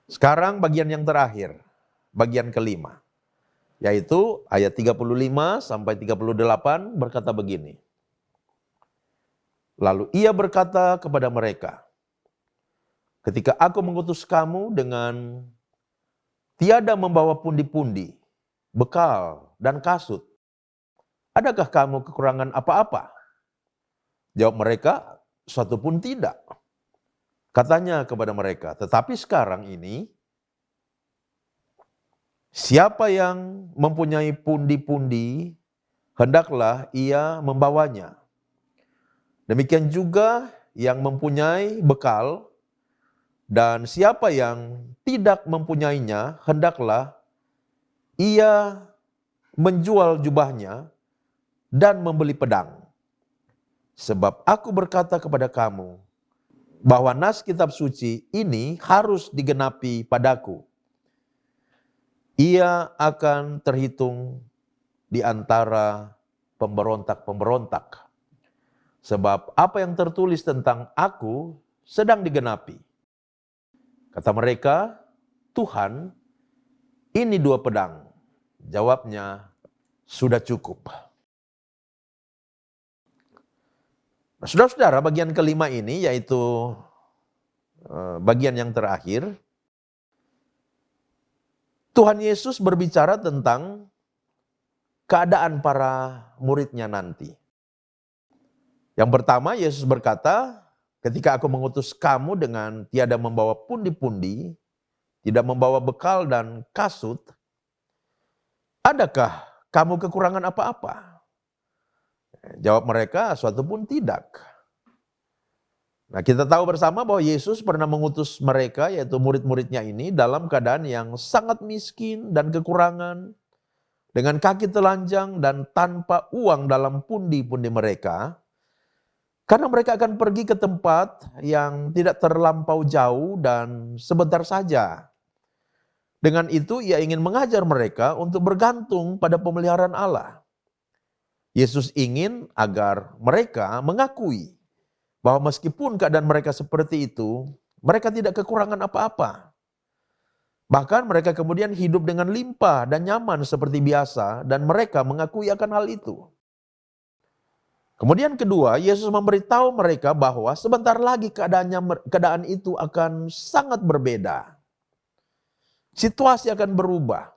A: Sekarang bagian yang terakhir, bagian kelima, yaitu ayat 35 sampai 38 berkata begini. Lalu ia berkata kepada mereka, ketika aku mengutus kamu dengan tiada membawa pundi-pundi, bekal, dan kasut, adakah kamu kekurangan apa-apa? Jawab mereka, suatu pun tidak. Katanya kepada mereka, tetapi sekarang ini, siapa yang mempunyai pundi-pundi, hendaklah ia membawanya. Demikian juga yang mempunyai bekal, dan siapa yang tidak mempunyainya, hendaklah ia menjual jubahnya dan membeli pedang. Sebab aku berkata kepada kamu, bahwa nas kitab suci ini harus digenapi padaku. Ia akan terhitung di antara pemberontak-pemberontak. Sebab apa yang tertulis tentang aku sedang digenapi. Kata mereka, Tuhan, ini 2 pedang. Jawabnya, sudah cukup. Nah, saudara-saudara, bagian kelima ini yaitu bagian yang terakhir. Tuhan Yesus berbicara tentang keadaan para muridnya nanti. Yang pertama, Yesus berkata, ketika aku mengutus kamu dengan tiada membawa pundi-pundi, tidak membawa bekal dan kasut, adakah kamu kekurangan apa-apa? Jawab mereka, suatu pun tidak. Nah, kita tahu bersama bahwa Yesus pernah mengutus mereka, yaitu murid-muridnya ini, dalam keadaan yang sangat miskin dan kekurangan, dengan kaki telanjang dan tanpa uang dalam pundi-pundi mereka, karena mereka akan pergi ke tempat yang tidak terlampau jauh dan sebentar saja. Dengan itu ia ingin mengajar mereka untuk bergantung pada pemeliharaan Allah. Yesus ingin agar mereka mengakui bahwa meskipun keadaan mereka seperti itu, mereka tidak kekurangan apa-apa. Bahkan mereka kemudian hidup dengan limpah dan nyaman seperti biasa, dan mereka mengakui akan hal itu. Kemudian kedua, Yesus memberitahu mereka bahwa sebentar lagi keadaan itu akan sangat berbeda. Situasi akan berubah.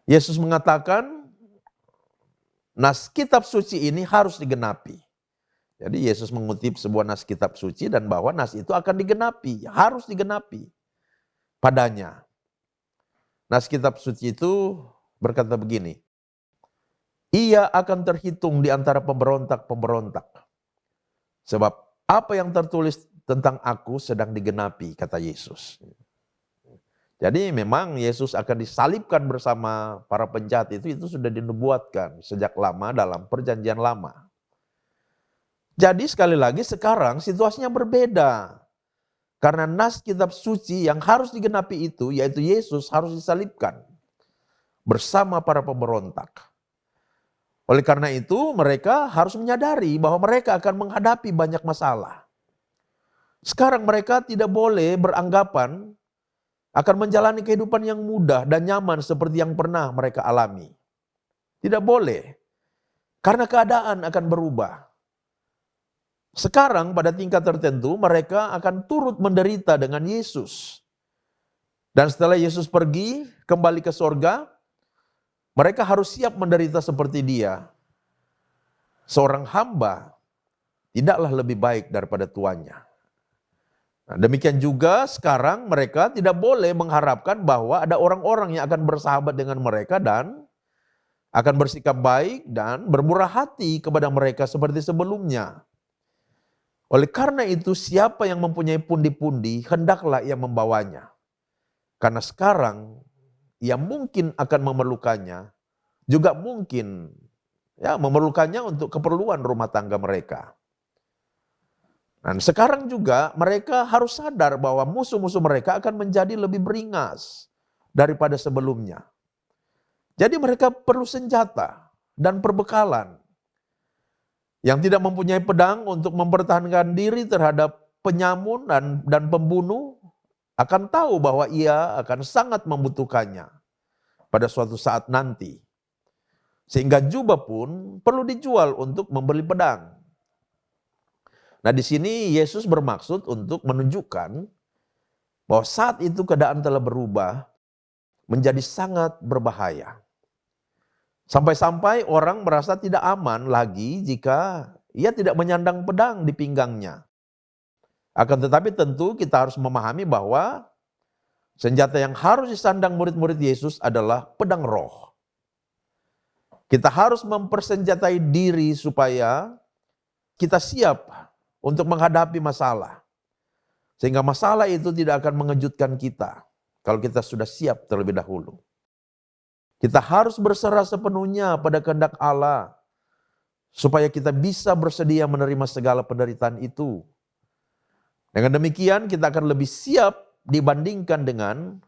A: Yesus mengatakan, nas kitab suci ini harus digenapi. Jadi Yesus mengutip sebuah nas kitab suci dan bahwa nas itu akan digenapi, harus digenapi padanya. Nas kitab suci itu berkata begini, ia akan terhitung di antara pemberontak-pemberontak. Sebab apa yang tertulis tentang aku sedang digenapi, kata Yesus. Jadi memang Yesus akan disalibkan bersama para penjahat itu sudah dinubuatkan sejak lama dalam perjanjian lama. Jadi sekali lagi sekarang situasinya berbeda. Karena nas kitab suci yang harus digenapi itu, yaitu Yesus harus disalibkan bersama para pemberontak. Oleh karena itu mereka harus menyadari bahwa mereka akan menghadapi banyak masalah. Sekarang mereka tidak boleh beranggapan akan menjalani kehidupan yang mudah dan nyaman seperti yang pernah mereka alami. Tidak boleh, karena keadaan akan berubah. Sekarang pada tingkat tertentu mereka akan turut menderita dengan Yesus. Dan setelah Yesus pergi kembali ke sorga, mereka harus siap menderita seperti Dia. Seorang hamba tidaklah lebih baik daripada tuannya. Nah, demikian juga sekarang mereka tidak boleh mengharapkan bahwa ada orang-orang yang akan bersahabat dengan mereka dan akan bersikap baik dan bermurah hati kepada mereka seperti sebelumnya. Oleh karena itu, siapa yang mempunyai pundi-pundi, hendaklah ia membawanya. Karena sekarang ia mungkin akan memerlukannya, juga mungkin memerlukannya untuk keperluan rumah tangga mereka. Dan sekarang juga mereka harus sadar bahwa musuh-musuh mereka akan menjadi lebih beringas daripada sebelumnya. Jadi mereka perlu senjata dan perbekalan. Yang tidak mempunyai pedang untuk mempertahankan diri terhadap penyamun dan pembunuh akan tahu bahwa ia akan sangat membutuhkannya pada suatu saat nanti. Sehingga jubah pun perlu dijual untuk membeli pedang. Nah, di sini Yesus bermaksud untuk menunjukkan bahwa saat itu keadaan telah berubah menjadi sangat berbahaya. Sampai-sampai orang merasa tidak aman lagi jika ia tidak menyandang pedang di pinggangnya. Akan tetapi tentu kita harus memahami bahwa senjata yang harus disandang murid-murid Yesus adalah pedang roh. Kita harus mempersenjatai diri supaya kita siap untuk menghadapi masalah. Sehingga masalah itu tidak akan mengejutkan kita kalau kita sudah siap terlebih dahulu. Kita harus berserah sepenuhnya pada kehendak Allah supaya kita bisa bersedia menerima segala penderitaan itu. Dengan demikian kita akan lebih siap dibandingkan dengan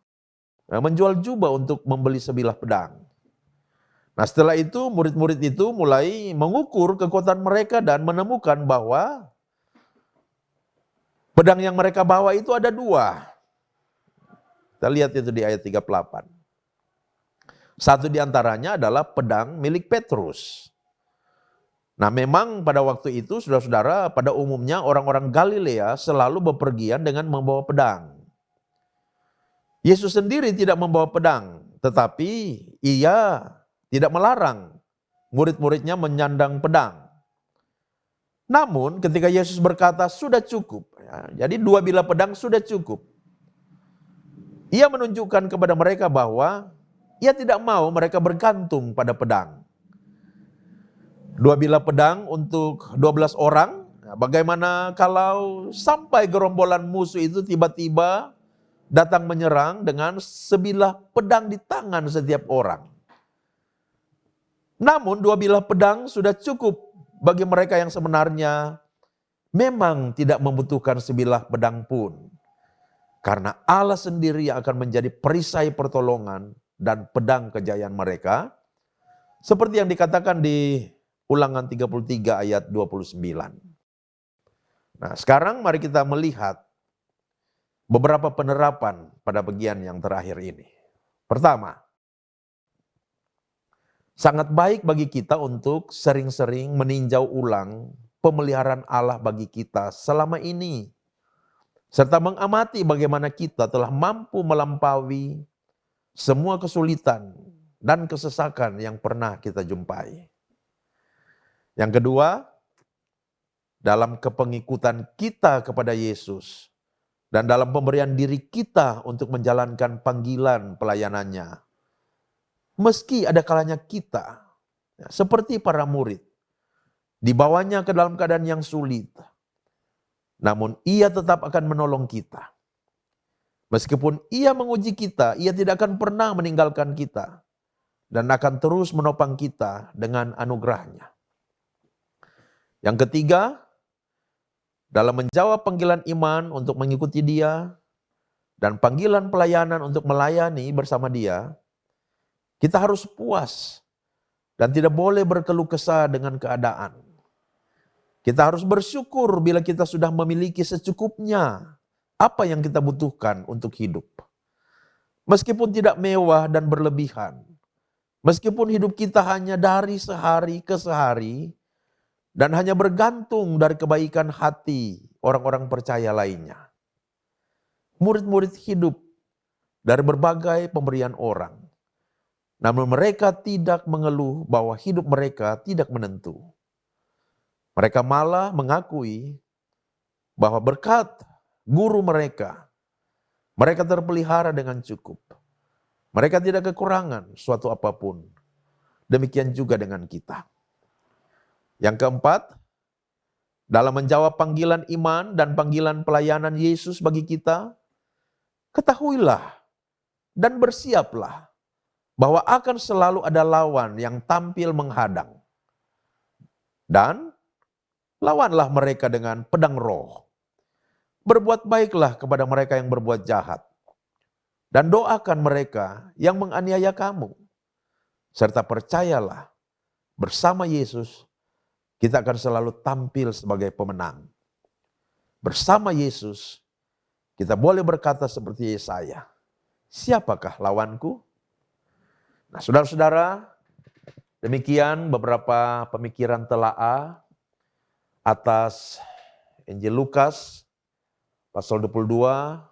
A: menjual jubah untuk membeli sebilah pedang. Nah, setelah itu murid-murid itu mulai mengukur kekuatan mereka dan menemukan bahwa pedang yang mereka bawa itu ada dua. Kita lihat itu di ayat 38. Satu di antaranya adalah pedang milik Petrus. Nah, memang pada waktu itu saudara-saudara, pada umumnya orang-orang Galilea selalu bepergian dengan membawa pedang. Yesus sendiri tidak membawa pedang, tetapi ia tidak melarang murid-muridnya menyandang pedang. Namun ketika Yesus berkata sudah cukup, jadi dua bilah pedang sudah cukup. Ia menunjukkan kepada mereka bahwa ia tidak mau mereka bergantung pada pedang. Dua bilah pedang untuk 12 orang. Bagaimana kalau sampai gerombolan musuh itu tiba-tiba datang menyerang dengan sebilah pedang di tangan setiap orang. Namun dua bilah pedang sudah cukup bagi mereka yang sebenarnya memang tidak membutuhkan sebilah pedang pun. Karena Allah sendiri yang akan menjadi perisai pertolongan dan pedang kejayaan mereka. Seperti yang dikatakan di Ulangan 33 ayat 29. Nah, sekarang mari kita melihat beberapa penerapan pada bagian yang terakhir ini. Pertama, sangat baik bagi kita untuk sering-sering meninjau ulang pemeliharaan Allah bagi kita selama ini. Serta mengamati bagaimana kita telah mampu melampaui semua kesulitan dan kesesakan yang pernah kita jumpai. Yang kedua, dalam kepengikutan kita kepada Yesus dan dalam pemberian diri kita untuk menjalankan panggilan pelayanannya. Meski ada kalanya kita, seperti para murid, dibawanya ke dalam keadaan yang sulit, namun ia tetap akan menolong kita. Meskipun ia menguji kita, ia tidak akan pernah meninggalkan kita dan akan terus menopang kita dengan anugerahnya. Yang ketiga, dalam menjawab panggilan iman untuk mengikuti Dia dan panggilan pelayanan untuk melayani bersama Dia, kita harus puas dan tidak boleh berkeluh kesah dengan keadaan. Kita harus bersyukur bila kita sudah memiliki secukupnya apa yang kita butuhkan untuk hidup. Meskipun tidak mewah dan berlebihan, meskipun hidup kita hanya dari sehari ke sehari, dan hanya bergantung dari kebaikan hati orang-orang percaya lainnya. Murid-murid hidup dari berbagai pemberian orang. Namun mereka tidak mengeluh bahwa hidup mereka tidak menentu. Mereka malah mengakui bahwa berkat guru mereka terpelihara dengan cukup. Mereka tidak kekurangan suatu apapun. Demikian juga dengan kita. Yang keempat, dalam menjawab panggilan iman dan panggilan pelayanan Yesus bagi kita, ketahuilah dan bersiaplah bahwa akan selalu ada lawan yang tampil menghadang. Dan lawanlah mereka dengan pedang roh. Berbuat baiklah kepada mereka yang berbuat jahat. Dan doakan mereka yang menganiaya kamu. Serta percayalah, bersama Yesus, kita akan selalu tampil sebagai pemenang. Bersama Yesus, kita boleh berkata seperti Yesaya, siapakah lawanku? Nah, saudara-saudara, demikian beberapa pemikiran telaah atas Injil Lukas pasal 22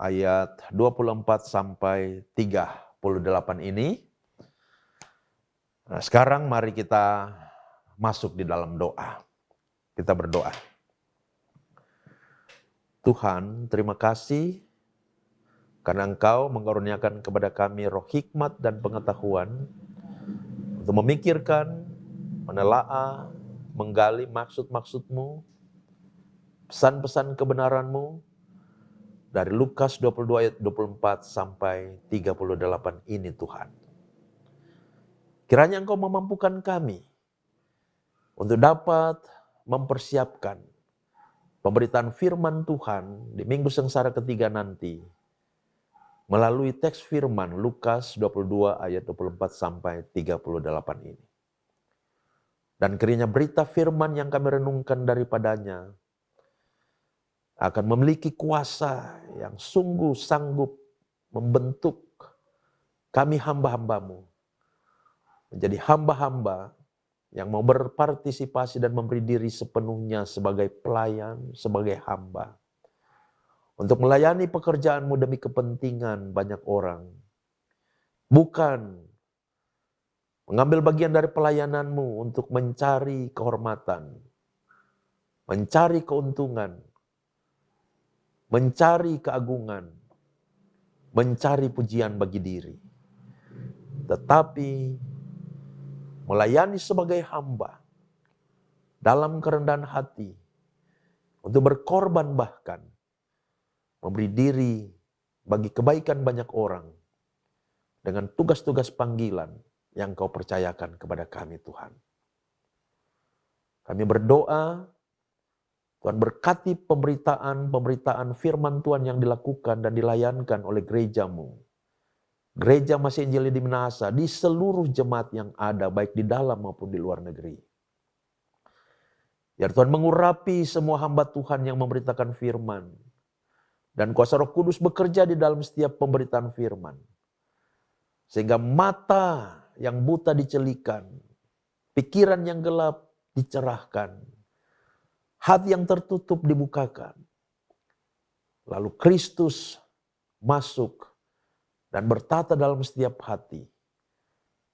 A: ayat 24 sampai 38 ini. Nah, sekarang mari kita masuk di dalam doa. Kita berdoa. Tuhan, terima kasih karena Engkau mengaruniakan kepada kami roh hikmat dan pengetahuan untuk memikirkan, menelaah, menggali maksud-maksud-Mu, pesan-pesan kebenaran-Mu dari Lukas 22 ayat 24 sampai 38 ini Tuhan. Kiranya Engkau memampukan kami untuk dapat mempersiapkan pemberitaan firman Tuhan di minggu sengsara ketiga nanti melalui teks firman Lukas 22 ayat 24 sampai 38 ini. Dan kiranya berita firman yang kami renungkan daripadanya akan memiliki kuasa yang sungguh sanggup membentuk kami hamba-hambamu menjadi hamba-hamba yang mau berpartisipasi dan memberi diri sepenuhnya sebagai pelayan, sebagai hamba. Untuk melayani pekerjaanmu demi kepentingan banyak orang. Bukan mengambil bagian dari pelayananmu untuk mencari kehormatan, mencari keuntungan, mencari keagungan, mencari pujian bagi diri. Tetapi melayani sebagai hamba dalam kerendahan hati untuk berkorban bahkan memberi diri bagi kebaikan banyak orang dengan tugas-tugas panggilan yang Kau percayakan kepada kami Tuhan. Kami berdoa Tuhan berkati pemberitaan firman Tuhan yang dilakukan dan dilayankan oleh gereja-Mu. Gereja Masih Injili di Minahasa, di seluruh jemaat yang ada, baik di dalam maupun di luar negeri. Biar Tuhan mengurapi semua hamba Tuhan yang memberitakan firman. Dan kuasa Roh Kudus bekerja di dalam setiap pemberitaan firman. Sehingga mata yang buta dicelikan, pikiran yang gelap dicerahkan, hati yang tertutup dibukakan. Lalu Kristus masuk dan bertata dalam setiap hati.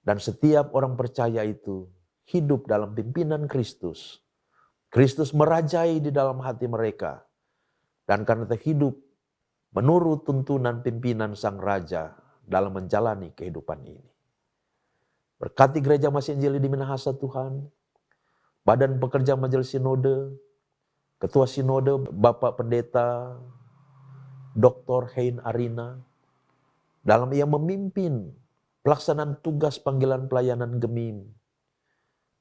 A: Dan setiap orang percaya itu hidup dalam pimpinan Kristus. Kristus merajai di dalam hati mereka. Dan karena itu hidup menurut tuntunan pimpinan Sang Raja dalam menjalani kehidupan ini. Berkati gereja Masih Injili di Minahasa Tuhan. Badan pekerja Majelis Sinode, Ketua Sinode Bapak Pendeta Dr. Hein Arina, dalam ia memimpin pelaksanaan tugas panggilan pelayanan Gemim,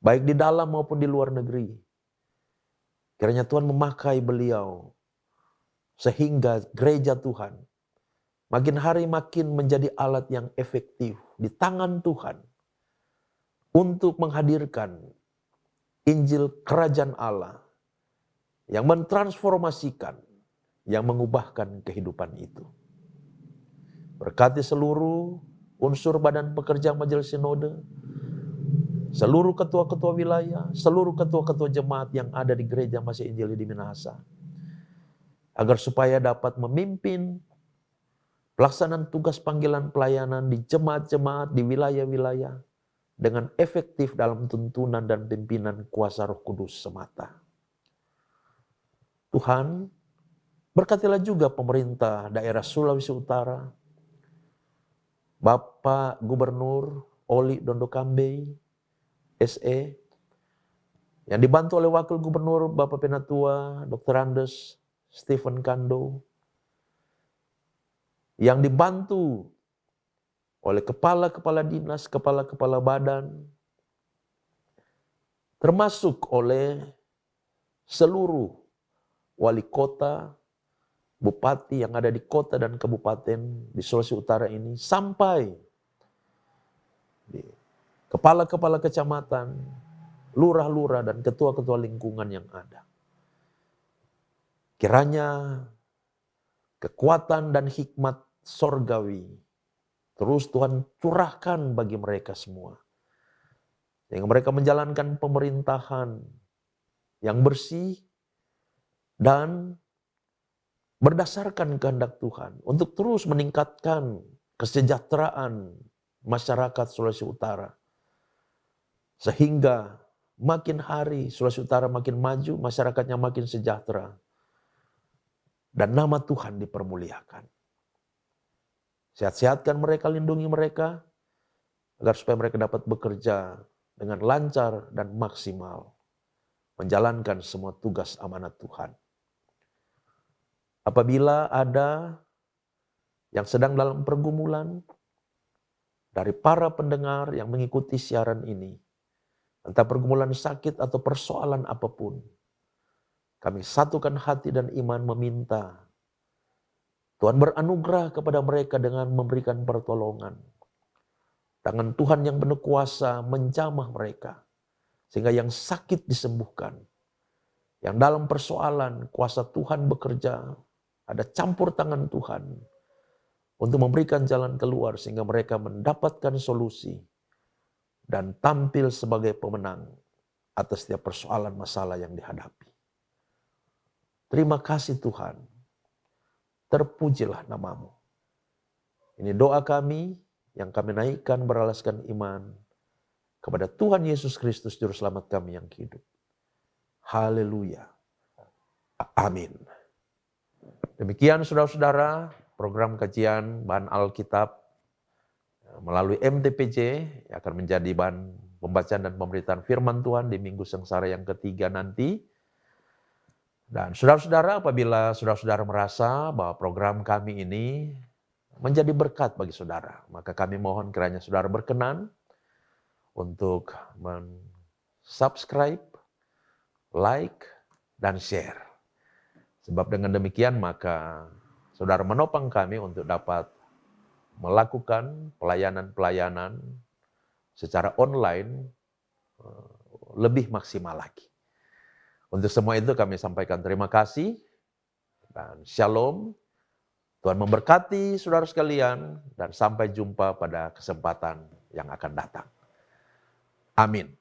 A: baik di dalam maupun di luar negeri. Kiranya Tuhan memakai beliau, sehingga gereja Tuhan makin hari makin menjadi alat yang efektif di tangan Tuhan untuk menghadirkan Injil Kerajaan Allah yang mentransformasikan, yang mengubahkan kehidupan itu. Berkati seluruh unsur badan pekerja Majelis Sinode, seluruh ketua-ketua wilayah, seluruh ketua-ketua jemaat yang ada di Gereja Masih Injili di Minahasa, agar supaya dapat memimpin pelaksanaan tugas panggilan pelayanan di jemaat-jemaat di wilayah-wilayah dengan efektif dalam tuntunan dan pimpinan kuasa Roh Kudus semata. Tuhan, berkatilah juga pemerintah daerah Sulawesi Utara, Bapak Gubernur Oli Dondokambe, SE, yang dibantu oleh Wakil Gubernur Bapak Penatua Dr. Andes Stephen Kando, yang dibantu oleh kepala-kepala dinas, kepala-kepala badan, termasuk oleh seluruh wali kota, bupati yang ada di kota dan kabupaten di Sulawesi Utara ini, sampai di kepala-kepala kecamatan, lurah-lurah dan ketua-ketua lingkungan yang ada. Kiranya kekuatan dan hikmat sorgawi terus Tuhan curahkan bagi mereka semua, sehingga mereka menjalankan pemerintahan yang bersih dan berdasarkan kehendak Tuhan untuk terus meningkatkan kesejahteraan masyarakat Sulawesi Utara. Sehingga makin hari Sulawesi Utara makin maju, masyarakatnya makin sejahtera. Dan nama Tuhan dipermuliakan. Sehat-sehatkan mereka, lindungi mereka, agar supaya mereka dapat bekerja dengan lancar dan maksimal, menjalankan semua tugas amanat Tuhan. Apabila ada yang sedang dalam pergumulan, dari para pendengar yang mengikuti siaran ini, entah pergumulan sakit atau persoalan apapun, kami satukan hati dan iman meminta Tuhan beranugerah kepada mereka dengan memberikan pertolongan. Tangan Tuhan yang penuh kuasa menjamah mereka, sehingga yang sakit disembuhkan. Yang dalam persoalan kuasa Tuhan bekerja, ada campur tangan Tuhan untuk memberikan jalan keluar sehingga mereka mendapatkan solusi dan tampil sebagai pemenang atas setiap persoalan masalah yang dihadapi. Terima kasih Tuhan. Terpujilah namamu. Ini doa kami yang kami naikkan beralaskan iman kepada Tuhan Yesus Kristus Juru Selamat kami yang hidup. Haleluya. Amin. Demikian saudara-saudara, program kajian bahan Alkitab melalui MTPJ yang akan menjadi bahan pembacaan dan pemberitaan firman Tuhan di Minggu Sengsara yang ketiga nanti. Dan saudara-saudara, apabila saudara-saudara merasa bahwa program kami ini menjadi berkat bagi saudara, maka kami mohon kiranya saudara berkenan untuk subscribe, like, dan share. Sebab dengan demikian maka saudara menopang kami untuk dapat melakukan pelayanan-pelayanan secara online lebih maksimal lagi. Untuk semua itu kami sampaikan terima kasih dan shalom. Tuhan memberkati saudara sekalian dan sampai jumpa pada kesempatan yang akan datang. Amin.